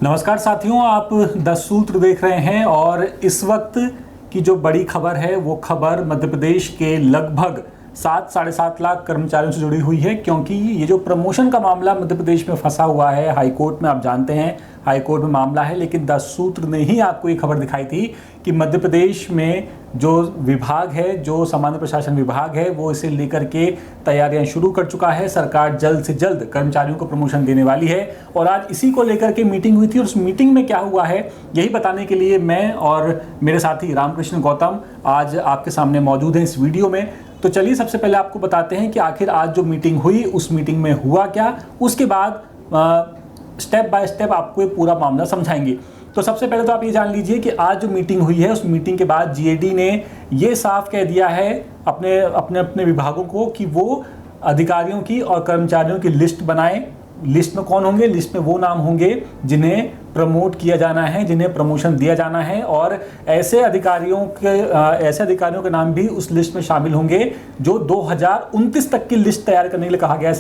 नमस्कार साथियों, आप 10 सूत्र देख रहे हैं और इस वक्त की जो बड़ी खबर है वो खबर मध्य प्रदेश के लगभग 7-7.5 लाख कर्मचारियों से जुड़ी हुई है, क्योंकि ये जो प्रमोशन का मामला मध्य प्रदेश में फंसा हुआ है हाईकोर्ट में, आप जानते हैं हाईकोर्ट में मामला है। लेकिन 10 सूत्र ने ही आपको ये खबर दिखाई थी कि मध्य प्रदेश में जो विभाग है, जो सामान्य प्रशासन विभाग है, वो इसे लेकर के तैयारियां शुरू कर चुका है। सरकार जल्द से जल्द कर्मचारियों को प्रमोशन देने वाली है और आज इसी को लेकर के मीटिंग हुई थी। और उस मीटिंग में क्या हुआ है यही बताने के लिए मैं और मेरे साथी रामकृष्ण गौतम आज आपके सामने मौजूद हैं इस वीडियो में। तो चलिए सबसे पहले आपको बताते हैं कि आखिर आज जो मीटिंग हुई उस मीटिंग में हुआ क्या, उसके बाद स्टेप बाय स्टेप आपको ये पूरा मामला समझाएंगे। तो सबसे पहले तो आप ये जान लीजिए कि आज जो मीटिंग हुई है उस मीटिंग के बाद जीएडी ने ये साफ कह दिया है अपने अपने अपने विभागों को कि वो अधिकारियों की और कर्मचारियों की लिस्ट बनाएं। लिस्ट में कौन होंगे? लिस्ट में वो नाम होंगे जिन्हें प्रमोट किया जाना है, जिन्हें प्रमोशन दिया जाना है, और ऐसे अधिकारियों के नाम भी उस लिस्ट में शामिल होंगे जो 2029 तक की लिस्ट तैयार करने के लिए कहा गया है।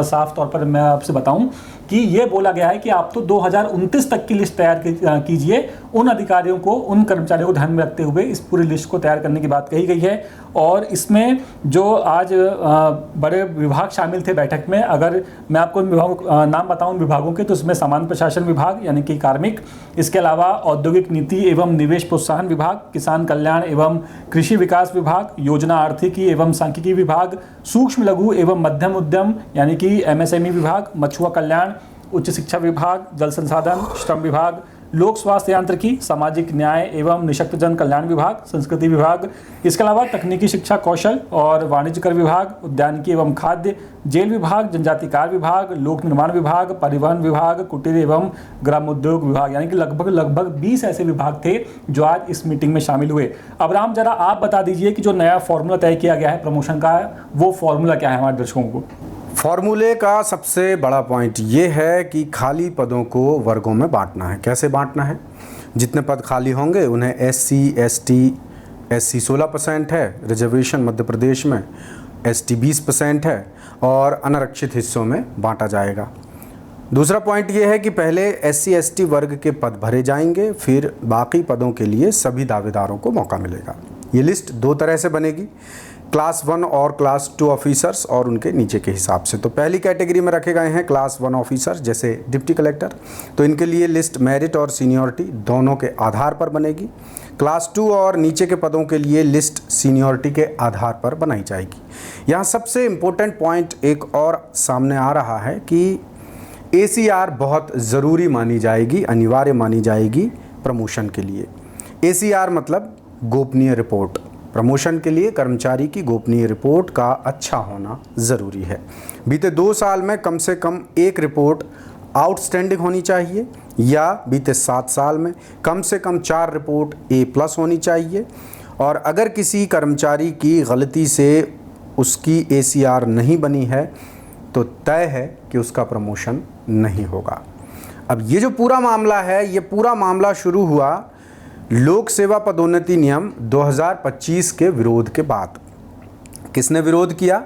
साफ तौर पर मैं आपसे बताऊं कि ये बोला गया है कि आप तो 2029 तक की लिस्ट तैयार कीजिए। उन अधिकारियों को, उन कर्मचारियों को ध्यान में रखते हुए इस पूरी लिस्ट को तैयार करने की बात कही गई है। और इसमें जो आज बड़े विभाग शामिल थे बैठक में, अगर मैं आपको नाम बताऊं विभागों के, तो इसमें सामान्य प्रशासन विभाग यानी कि कार्मिक, इसके अलावा औद्योगिक नीति एवं निवेश प्रोत्साहन विभाग, किसान कल्याण एवं कृषि विकास विभाग, योजना आर्थिकी एवं सांख्यिकी विभाग, सूक्ष्म लघु एवं मध्यम उद्यम यानी कि एमएसएमई विभाग, मछुआ कल्याण, उच्च शिक्षा विभाग, जल संसाधन, श्रम विभाग, लोक स्वास्थ्य यांत्रिकी, सामाजिक न्याय एवं निशक्तजन कल्याण विभाग, संस्कृति विभाग, इसके अलावा तकनीकी शिक्षा कौशल और वाणिज्य कर विभाग, उद्यानिकी एवं खाद्य, जेल विभाग, जनजाति कार्य विभाग, लोक निर्माण विभाग, परिवहन विभाग, कुटीर एवं ग्रामोद्योग विभाग, यानी कि लगभग 20 ऐसे विभाग थे जो आज इस मीटिंग में शामिल हुए। अब राम, जरा आप बता दीजिए कि जो नया फॉर्मूला तय किया गया है प्रमोशन का, वो फॉर्मूला क्या है हमारे दर्शकों को? फॉर्मूले का सबसे बड़ा पॉइंट ये है कि खाली पदों को वर्गों में बांटना है। कैसे बांटना है? जितने पद खाली होंगे उन्हें SC, ST, SC 16% है, रिजर्वेशन मध्य प्रदेश में ST 20% है, और अनारक्षित हिस्सों में बांटा जाएगा। दूसरा पॉइंट ये है कि पहले SC, ST वर्ग के पद भरे जाएंगे, फिर बाकी पदों के लिए सभी दावेदारों को मौका मिलेगा। ये लिस्ट 2 तरह से बनेगी, क्लास 1 और क्लास 2 ऑफिसर्स और उनके नीचे के हिसाब से। तो पहली कैटेगरी में रखे गए हैं क्लास 1 ऑफिसर्स, जैसे डिप्टी कलेक्टर, तो इनके लिए लिस्ट मेरिट और सीनियरिटी दोनों के आधार पर बनेगी। क्लास 2 और नीचे के पदों के लिए लिस्ट सीनियरिटी के आधार पर बनाई जाएगी। यहाँ सबसे इम्पोर्टेंट पॉइंट एक और सामने आ रहा है कि ACR बहुत ज़रूरी मानी जाएगी, अनिवार्य मानी जाएगी प्रमोशन के लिए। ACR मतलब गोपनीय रिपोर्ट। प्रमोशन के लिए कर्मचारी की गोपनीय रिपोर्ट का अच्छा होना ज़रूरी है। बीते 2 साल में कम से कम एक रिपोर्ट आउटस्टैंडिंग होनी चाहिए, या बीते 7 साल में कम से कम 4 रिपोर्ट A+ होनी चाहिए। और अगर किसी कर्मचारी की गलती से उसकी ACR नहीं बनी है तो तय है कि उसका प्रमोशन नहीं होगा। अब ये जो पूरा मामला है, ये पूरा मामला शुरू हुआ लोक सेवा पदोन्नति नियम 2025 के विरोध के बाद। किसने विरोध किया?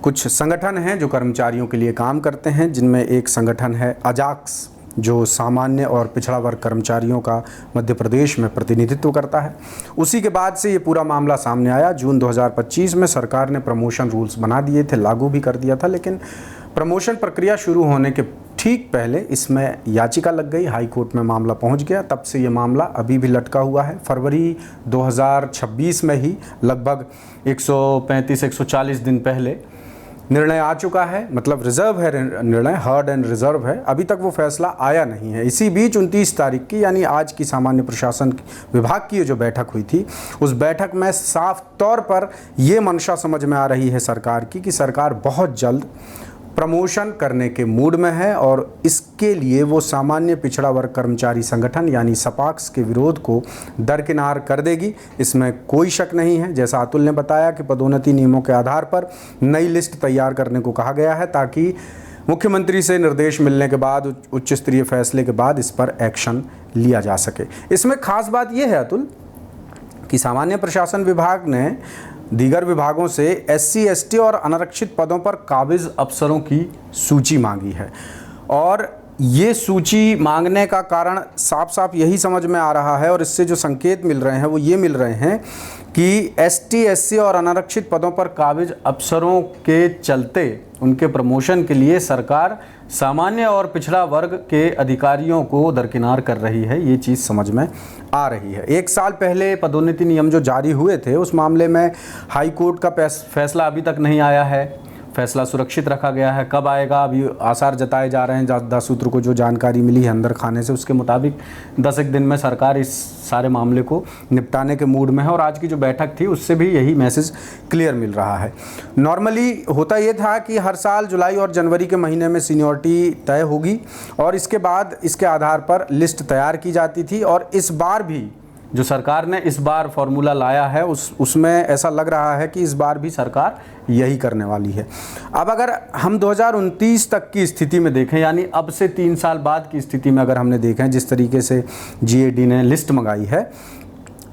कुछ संगठन हैं जो कर्मचारियों के लिए काम करते हैं, जिनमें एक संगठन है अजाक्स, जो सामान्य और पिछड़ा वर्ग कर्मचारियों का मध्य प्रदेश में प्रतिनिधित्व करता है। उसी के बाद से ये पूरा मामला सामने आया। जून 2025 में सरकार ने प्रमोशन रूल्स बना दिए थे, लागू भी कर दिया था, लेकिन प्रमोशन प्रक्रिया शुरू होने के ठीक पहले इसमें याचिका लग गई, हाई कोर्ट में मामला पहुंच गया। तब से ये मामला अभी भी लटका हुआ है। फरवरी 2026 में ही लगभग 135-140 दिन पहले निर्णय आ चुका है, मतलब रिजर्व है निर्णय, हर्ड एंड रिजर्व है, अभी तक वो फैसला आया नहीं है। इसी बीच 29 तारीख की, यानी आज की सामान्य प्रशासन विभाग की जो बैठक हुई थी, उस बैठक में साफ तौर पर ये मंशा समझ में आ रही है सरकार की कि सरकार बहुत जल्द प्रमोशन करने के मूड में है और इसके लिए वो सामान्य पिछड़ा वर्ग कर्मचारी संगठन यानी सपाक्स के विरोध को दरकिनार कर देगी, इसमें कोई शक नहीं है। जैसा अतुल ने बताया कि पदोन्नति नियमों के आधार पर नई लिस्ट तैयार करने को कहा गया है, ताकि मुख्यमंत्री से निर्देश मिलने के बाद, उच्च स्तरीय फैसले के बाद इस पर एक्शन लिया जा सके। इसमें खास बात यह है अतुल कि सामान्य प्रशासन विभाग ने दीगर विभागों से SC, ST और अनारक्षित पदों पर काबिज अफसरों की सूची मांगी है और ये सूची मांगने का कारण साफ साफ यही समझ में आ रहा है और इससे जो संकेत मिल रहे हैं वो ये मिल रहे हैं कि एसटी, एससी और अनारक्षित पदों पर काबिज अफसरों के चलते उनके प्रमोशन के लिए सरकार सामान्य और पिछड़ा वर्ग के अधिकारियों को दरकिनार कर रही है। ये चीज़ समझ में आ रही है। 1 साल पहले पदोन्नति नियम जो जारी हुए थे उस मामले में हाई कोर्ट का फैसला अभी तक नहीं आया है। फैसला सुरक्षित रखा गया है, कब आएगा अभी आसार जताए जा रहे हैं। 10 सूत्र को जो जानकारी मिली है अंदर खाने से, उसके मुताबिक 10 एक दिन में सरकार इस सारे मामले को निपटाने के मूड में है और आज की जो बैठक थी उससे भी यही मैसेज क्लियर मिल रहा है। नॉर्मली होता ये था कि हर साल जुलाई और जनवरी के महीने में सीनियरिटी तय होगी और इसके बाद इसके आधार पर लिस्ट तैयार की जाती थी और इस बार भी जो सरकार ने इस बार फॉर्मूला लाया है उसमें ऐसा लग रहा है कि इस बार भी सरकार यही करने वाली है। अब अगर हम 2029 तक की स्थिति में देखें, यानी अब से 3 साल बाद की स्थिति में अगर हमने देखें जिस तरीके से जीएडी ने लिस्ट मंगाई है,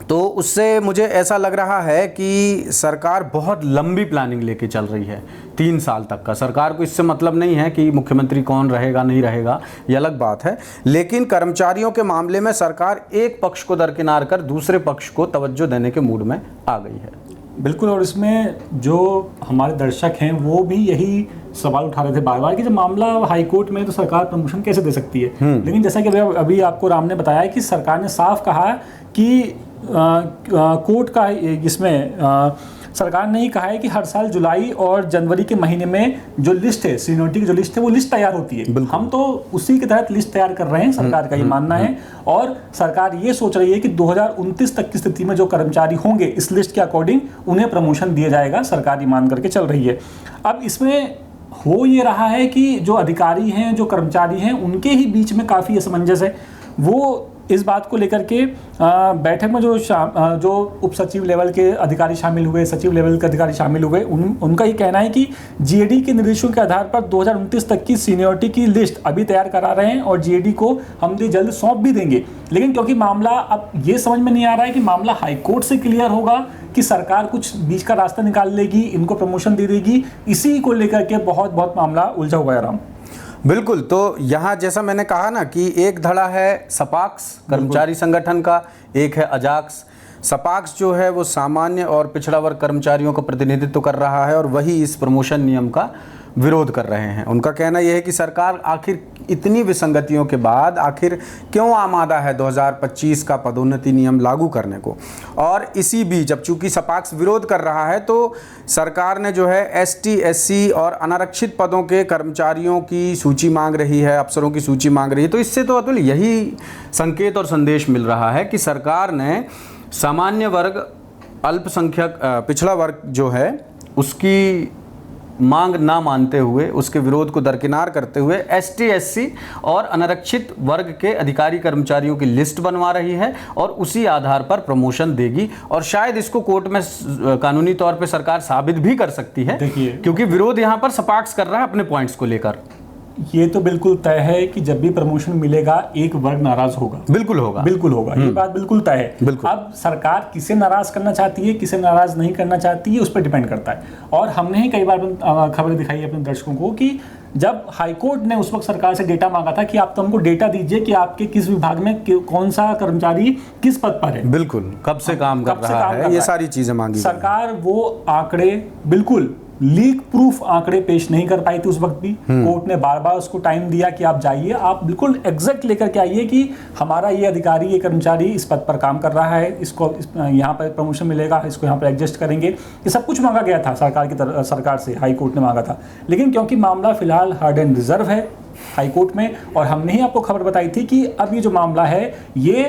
तो उससे मुझे ऐसा लग रहा है कि सरकार बहुत लंबी प्लानिंग लेके चल रही है। 3 साल तक का सरकार को इससे मतलब नहीं है कि मुख्यमंत्री कौन रहेगा नहीं रहेगा, ये अलग बात है, लेकिन कर्मचारियों के मामले में सरकार एक पक्ष को दरकिनार कर दूसरे पक्ष को तवज्जो देने के मूड में आ गई है। बिल्कुल, और इसमें जो हमारे दर्शक हैं वो भी यही सवाल उठा रहे थे बार बार कि जब मामला हाई कोर्ट में तो सरकार प्रमोशन कैसे दे सकती है। लेकिन जैसा कि अभी आपको राम ने बताया कि सरकार ने साफ कहा कि कोर्ट का इसमें सरकार ने ही कहा है कि हर साल जुलाई और जनवरी के महीने में जो लिस्ट है, सीनियरिटी की जो लिस्ट है वो लिस्ट तैयार होती है। हम तो उसी के तहत लिस्ट तैयार कर रहे हैं, सरकार का ये मानना है। और सरकार ये सोच रही है कि 2029 तक की स्थिति में जो कर्मचारी होंगे इस लिस्ट के अकॉर्डिंग उन्हें प्रमोशन दिया जाएगा, सरकार ये मान करके चल रही है। अब इसमें हो ये रहा है कि जो अधिकारी हैं, जो कर्मचारी हैं, उनके ही बीच में काफ़ी असमंजस है। वो इस बात को लेकर के बैठक में जो उप सचिव लेवल के अधिकारी शामिल हुए, सचिव लेवल के अधिकारी शामिल हुए, उनका ये कहना है कि जीएडी के निर्देशों के आधार पर 2029 तक की सीनियरिटी की लिस्ट अभी तैयार करा रहे हैं और जीएडी को हम जल्द सौंप भी देंगे। लेकिन क्योंकि मामला अब ये समझ में नहीं आ रहा है कि मामला हाई कोर्ट से क्लियर होगा कि सरकार कुछ बीच का रास्ता निकाल लेगी, इनको प्रमोशन दे देगी, इसी को लेकर के बहुत मामला उलझा हुआ है राम। बिल्कुल, तो यहाँ जैसा मैंने कहा ना कि एक धड़ा है सपाक्स कर्मचारी संगठन का, एक है अजाक्स। सपाक्स जो है वो सामान्य और पिछड़ा वर्ग कर्मचारियों का प्रतिनिधित्व कर रहा है और वही इस प्रमोशन नियम का विरोध कर रहे हैं। उनका कहना यह है कि सरकार आखिर इतनी विसंगतियों के बाद आखिर क्यों आमादा है 2025 का पदोन्नति नियम लागू करने को। और इसी बीच अब चूंकि सपाक्स विरोध कर रहा है तो सरकार ने जो है एसटी, एससी और अनारक्षित पदों के कर्मचारियों की सूची मांग रही है, अफसरों की सूची मांग रही है। तो इससे तो अतुल यही संकेत और संदेश मिल रहा है कि सरकार ने सामान्य वर्ग, अल्पसंख्यक, पिछड़ा वर्ग जो है उसकी मांग ना मानते हुए, उसके विरोध को दरकिनार करते हुए एसटी, एससी और अनारक्षित वर्ग के अधिकारी कर्मचारियों की लिस्ट बनवा रही है और उसी आधार पर प्रमोशन देगी। और शायद इसको कोर्ट में कानूनी तौर पे सरकार साबित भी कर सकती है, क्योंकि विरोध यहाँ पर सपाक्स कर रहा है अपने पॉइंट्स को लेकर। ये तो बिल्कुल तय है कि जब भी प्रमोशन मिलेगा एक वर्ग नाराज होगा, बिल्कुल होगा, ये बात बिल्कुल तय है। अब सरकार किसे नाराज करना चाहती है, किसे नाराज नहीं करना चाहती है, उस पर डिपेंड करता है। और हमने ही कई बार खबरें दिखाई है अपने दर्शकों को कि जब हाईकोर्ट ने उस वक्त सरकार से डेटा मांगा था कि आप तो हमको डेटा दीजिए कि आपके किस विभाग में कौन सा कर्मचारी किस पद पर है, बिल्कुल कब से काम कर रहा है, ये सारी चीजें मांगी। सरकार वो आंकड़े बिल्कुल लीक प्रूफ आंकड़े पेश नहीं कर पाई थी उस वक्त भी। कोर्ट ने बार बार उसको टाइम दिया कि आप जाइए, आप बिल्कुल एग्जैक्ट लेकर के आइए कि हमारा ये अधिकारी, ये कर्मचारी इस पद पर काम कर रहा है, इसको यहाँ पर प्रमोशन मिलेगा, इसको यहाँ पर एडजस्ट करेंगे। ये सब कुछ मांगा गया था सरकार से, हाई कोर्ट ने मांगा था। लेकिन क्योंकि मामला फिलहाल हार्ड एंड रिजर्व है हाई कोर्ट में, और हमने ही आपको खबर बताई थी कि अब ये जो मामला है ये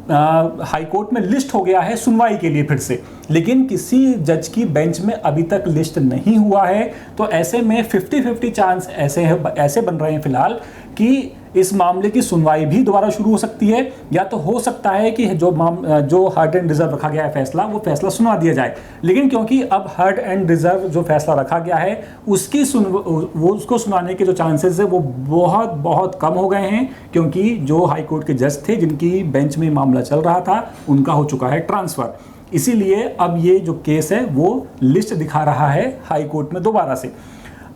हाई कोर्ट में लिस्ट हो गया है सुनवाई के लिए फिर से, लेकिन किसी जज की बेंच में अभी तक लिस्ट नहीं हुआ है। तो ऐसे में 50-50 चांस ऐसे बन रहे हैं फिलहाल कि इस मामले की सुनवाई भी दोबारा शुरू हो सकती है, या तो हो सकता है कि जो हार्ड एंड रिजर्व रखा गया है फैसला, वो फैसला सुना दिया जाए। लेकिन क्योंकि अब हार्ड एंड रिजर्व जो फैसला रखा गया है उसको सुनाने के जो चांसेस है वो बहुत कम हो गए हैं, क्योंकि जो हाई कोर्ट के जज थे जिनकी बेंच में मामला चल रहा था उनका हो चुका है ट्रांसफर। इसीलिए अब ये जो केस है वो लिस्ट दिखा रहा है हाई कोर्ट में दोबारा से।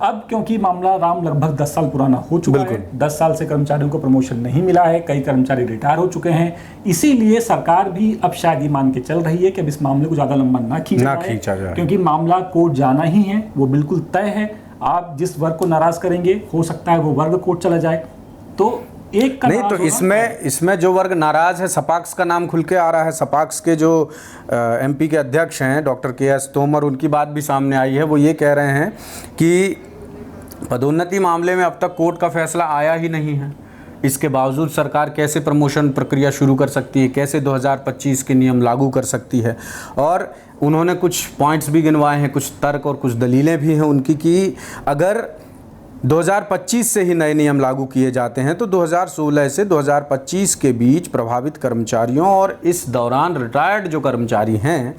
अब क्योंकि मामला राम लगभग 10 साल पुराना हो चुका है, 10 साल से कर्मचारियों को प्रमोशन नहीं मिला है, कई कर्मचारी रिटायर हो चुके हैं, इसीलिए सरकार भी अब शायद ये मान के चल रही है कि अब इस मामले को ज़्यादा लंबा ना खींचा जाए, क्योंकि मामला कोर्ट जाना ही है, वो बिल्कुल तय है। आप जिस वर्ग को नाराज करेंगे हो सकता है वो वर्ग कोर्ट चला जाए। तो एक नहीं तो इसमें जो वर्ग नाराज है, सपाक्स का नाम खुल के आ रहा है। सपाक्स के जो एमपी के अध्यक्ष हैं डॉक्टर के.एस. तोमर, उनकी बात भी सामने आई है। वो ये कह रहे हैं कि पदोन्नति मामले में अब तक कोर्ट का फैसला आया ही नहीं है, इसके बावजूद सरकार कैसे प्रमोशन प्रक्रिया शुरू कर सकती है, कैसे 2025 के नियम लागू कर सकती है। और उन्होंने कुछ पॉइंट्स भी गिनवाए हैं, कुछ तर्क और कुछ दलीलें भी हैं उनकी कि अगर 2025 से ही नए नियम लागू किए जाते हैं तो 2016 से 2025 के बीच प्रभावित कर्मचारियों और इस दौरान रिटायर्ड जो कर्मचारी हैं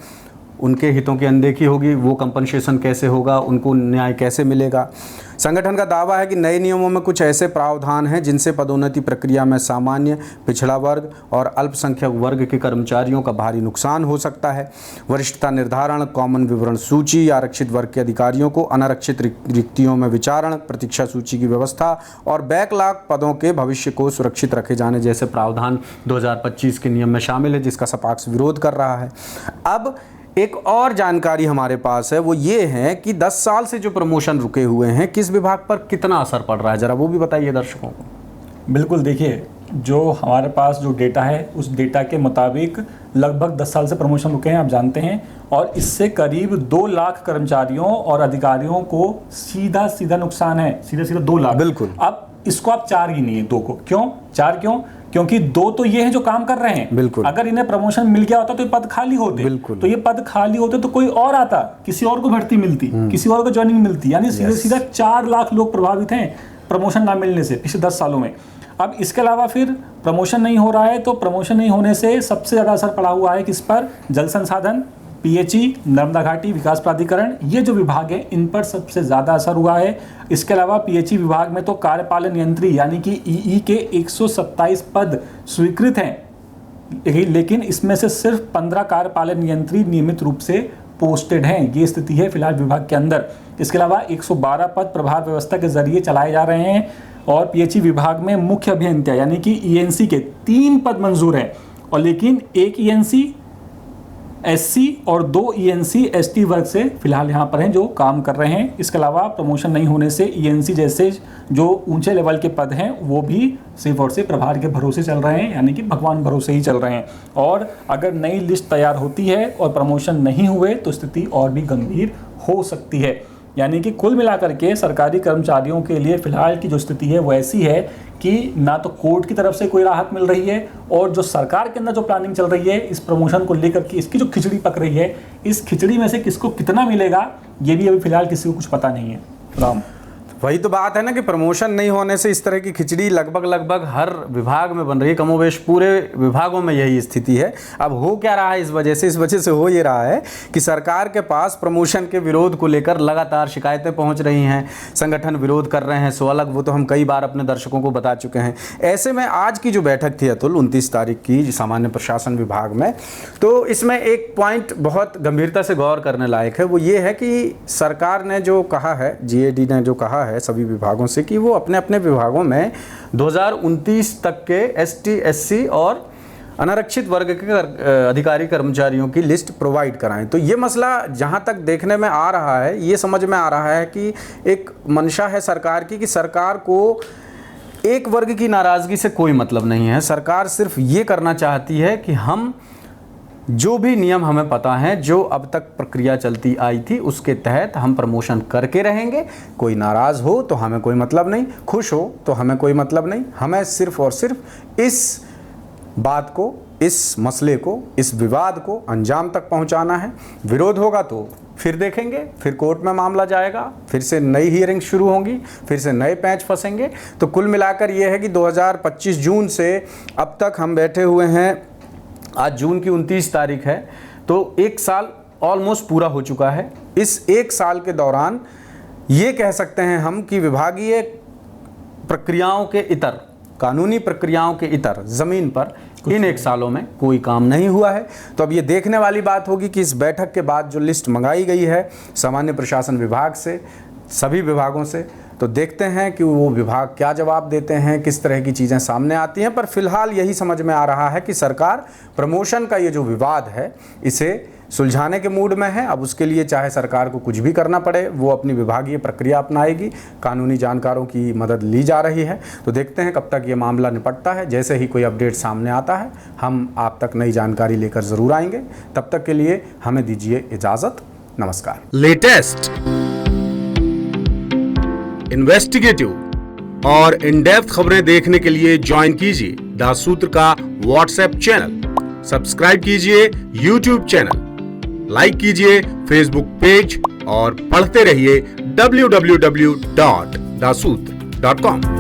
उनके हितों की अनदेखी होगी। वो कंपनसेशन कैसे होगा, उनको न्याय कैसे मिलेगा। संगठन का दावा है कि नए नियमों में कुछ ऐसे प्रावधान हैं जिनसे पदोन्नति प्रक्रिया में सामान्य, पिछड़ा वर्ग और अल्पसंख्यक वर्ग के कर्मचारियों का भारी नुकसान हो सकता है। वरिष्ठता निर्धारण, कॉमन विवरण सूची, आरक्षित वर्ग के अधिकारियों को अनारक्षित रिक्तियों में विचारण, प्रतीक्षा सूची की व्यवस्था और बैकलॉग पदों के भविष्य को सुरक्षित रखे जाने जैसे प्रावधान 2025 के नियम में शामिल है, जिसका सपाक्स विरोध कर रहा है। अब एक और जानकारी हमारे पास है, वो ये है कि 10 साल से जो प्रमोशन रुके हुए हैं, किस विभाग पर कितना असर पड़ रहा है, ज़रा वो भी बताइए दर्शकों को। बिल्कुल, देखिए जो हमारे पास जो डेटा है उस डेटा के मुताबिक लगभग 10 साल से प्रमोशन रुके हैं, आप जानते हैं, और इससे करीब 2 लाख कर्मचारियों और अधिकारियों को सीधा नुकसान है, सीधा 2 लाख। बिल्कुल। अब इसको आप 4 गिनिए, 2 को क्यों? क्योंकि 2 तो ये हैं जो काम कर रहे हैं। बिल्कुल। अगर इन्हें प्रमोशन मिल गया होता तो ये पद खाली होते। बिल्कुल। तो ये पद खाली होते तो कोई और आता, किसी और को भर्ती मिलती, किसी और को ज्वाइनिंग मिलती, यानी सीधा 4 लाख लोग प्रभावित हैं प्रमोशन ना मिलने से पिछले 10 सालों में। अब इसके अलावा फिर प्रमोशन नहीं हो रहा है, तो प्रमोशन नहीं होने से सबसे ज़्यादा असर पड़ा हुआ है किस पर? जल संसाधन, पीएचई, नर्मदा घाटी विकास प्राधिकरण, ये जो विभाग है इन पर सबसे ज़्यादा असर हुआ है। इसके अलावा पीएचई विभाग में तो कार्यपालन यंत्री यानी कि ईई के 127 पद स्वीकृत हैं, लेकिन इसमें से सिर्फ 15 कार्यपालन यंत्री नियमित रूप से पोस्टेड हैं। ये स्थिति है फिलहाल विभाग के अंदर। इसके अलावा 112 पद प्रभार व्यवस्था के जरिए चलाए जा रहे हैं और पीएचई विभाग में मुख्य अभियंता यानी कि ईएनसी के 3 पद मंजूर हैं, और लेकिन 1 ईएनसी एससी और 2 ईएनसी एसटी वर्ग से फिलहाल यहाँ पर हैं जो काम कर रहे हैं। इसके अलावा प्रमोशन नहीं होने से ईएनसी जैसे जो ऊंचे लेवल के पद हैं वो भी सिर्फ और सिर्फ प्रभार के भरोसे चल रहे हैं, यानी कि भगवान भरोसे ही चल रहे हैं। और अगर नई लिस्ट तैयार होती है और प्रमोशन नहीं हुए तो स्थिति और भी गंभीर हो सकती है। यानी कि कुल मिलाकर के सरकारी कर्मचारियों के लिए फिलहाल की जो स्थिति है वो ऐसी है कि ना तो कोर्ट की तरफ से कोई राहत मिल रही है, और जो सरकार के अंदर जो प्लानिंग चल रही है इस प्रमोशन को लेकर के, इसकी जो खिचड़ी पक रही है, इस खिचड़ी में से किसको कितना मिलेगा ये भी अभी फिलहाल किसी को कुछ पता नहीं है। राम, वही तो बात है ना कि प्रमोशन नहीं होने से इस तरह की खिचड़ी लगभग हर विभाग में बन रही है, कमोबेश पूरे विभागों में यही स्थिति है। अब हो क्या रहा है इस वजह से हो ये रहा है कि सरकार के पास प्रमोशन के विरोध को लेकर लगातार शिकायतें पहुंच रही हैं, संगठन विरोध कर रहे हैं, सो अलग, वो तो हम कई बार अपने दर्शकों को बता चुके हैं। ऐसे में आज की जो बैठक थी अतुल 29 तारीख की सामान्य प्रशासन विभाग में, तो इसमें एक पॉइंट बहुत गंभीरता से गौर करने लायक है। वो ये है कि सरकार ने जो कहा है, जीएडी ने जो कहा है सभी विभागों से कि वो अपने अपने विभागों में 2029 तक के एसटी, एससी और अनारक्षित वर्ग के अधिकारी कर्मचारियों की लिस्ट प्रोवाइड कराएं। तो ये मसला जहां तक देखने में आ रहा है, ये समझ में आ रहा है कि एक मंशा है सरकार की कि सरकार को एक वर्ग की नाराज़गी से कोई मतलब नहीं है। सरकार सिर्फ ये करना चाहती है कि हम जो भी नियम हमें पता है, जो अब तक प्रक्रिया चलती आई थी, उसके तहत हम प्रमोशन करके रहेंगे। कोई नाराज़ हो तो हमें कोई मतलब नहीं, खुश हो तो हमें कोई मतलब नहीं। हमें सिर्फ और सिर्फ इस बात को, इस मसले को, इस विवाद को अंजाम तक पहुंचाना है। विरोध होगा तो फिर देखेंगे, फिर कोर्ट में मामला जाएगा, फिर से नई हियरिंग शुरू होंगी, फिर से नए पैंच फंसेंगे। तो कुल मिलाकर ये है कि 2025 जून से अब तक हम बैठे हुए हैं, आज जून की 29 तारीख है, तो 1 साल ऑलमोस्ट पूरा हो चुका है। इस 1 साल के दौरान ये कह सकते हैं हम कि विभागीय प्रक्रियाओं के इतर, कानूनी प्रक्रियाओं के इतर ज़मीन पर इन 1 सालों में कोई काम नहीं हुआ है। तो अब ये देखने वाली बात होगी कि इस बैठक के बाद जो लिस्ट मंगाई गई है सामान्य प्रशासन विभाग से, सभी विभागों से। तो देखते हैं कि वो विभाग क्या जवाब देते हैं, किस तरह की चीज़ें सामने आती हैं। पर फिलहाल यही समझ में आ रहा है कि सरकार प्रमोशन का ये जो विवाद है इसे सुलझाने के मूड में है। अब उसके लिए चाहे सरकार को कुछ भी करना पड़े, वो अपनी विभागीय प्रक्रिया अपनाएगी, कानूनी जानकारों की मदद ली जा रही है। तो देखते हैं कब तक ये मामला निपटता है। जैसे ही कोई अपडेट सामने आता है हम आप तक नई जानकारी लेकर ज़रूर आएंगे। तब तक के लिए हमें दीजिए इजाज़त। नमस्कार। लेटेस्ट, इन्वेस्टिगेटिव और इन डेप्थ खबरें देखने के लिए ज्वाइन कीजिए द सूत्र का व्हाट्सएप चैनल, सब्सक्राइब कीजिए यूट्यूब चैनल, लाइक कीजिए फेसबुक पेज और पढ़ते रहिए www.daसूत्र.com।